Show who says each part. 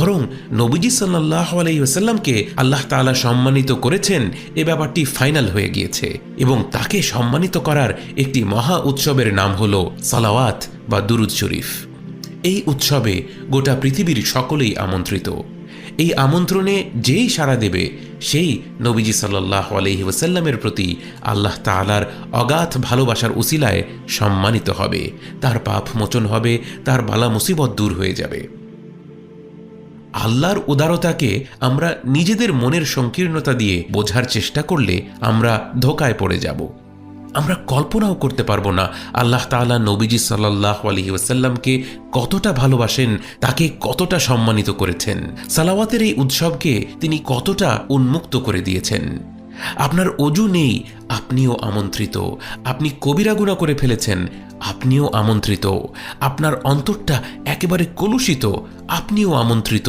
Speaker 1: বরং নবীজি সাল্লাল্লাহু আলাইহি ওয়াসাল্লামকে আল্লাহ তাআলা সম্মানিত করেছেন এ ব্যাপারটি ফাইনাল হয়ে গিয়েছে এবং তাকে সম্মানিত করার একটি মহা উৎসবের নাম হলো সালাওয়াত বা দুরুদ শরীফ। এই উৎসবে গোটা পৃথিবীর সকলেই আমন্ত্রিত। এই আমন্ত্রণে যেই সাড়া দেবে সেই নবীজি সাল্লাল্লাহু আলাইহি ওয়াসাল্লামের প্রতি আল্লাহ তাআলার অগাধ ভালোবাসার উসিলায় সম্মানিত হবে, তার পাপ মোচন হবে, তার বালা মুসিবত দূর হয়ে যাবে। আল্লাহর উদারতাকে আমরা নিজেদের মনের সংকীর্ণতা দিয়ে বোঝার চেষ্টা করলে আমরা ধোঁকায় পড়ে যাব। আমরা কল্পনাও করতে পারবো না আল্লাহ তাআলা নবীজি সাল্লাল্লাহু আলাইহি ওয়াসাল্লামকে কতটা ভালোবাসেন, তাকে কতটা সম্মানিত করেছেন, সালাওয়াতের এই উৎসবকে তিনি কতটা উন্মুক্ত করে দিয়েছেন। আপনার অজু নেই, আপনিও আমন্ত্রিত। আপনি কবিরা গুনাহ করে ফেলেছেন, আপনিও আমন্ত্রিত। আপনার অন্তরটা একেবারে কলুষিত, আপনিও আমন্ত্রিত।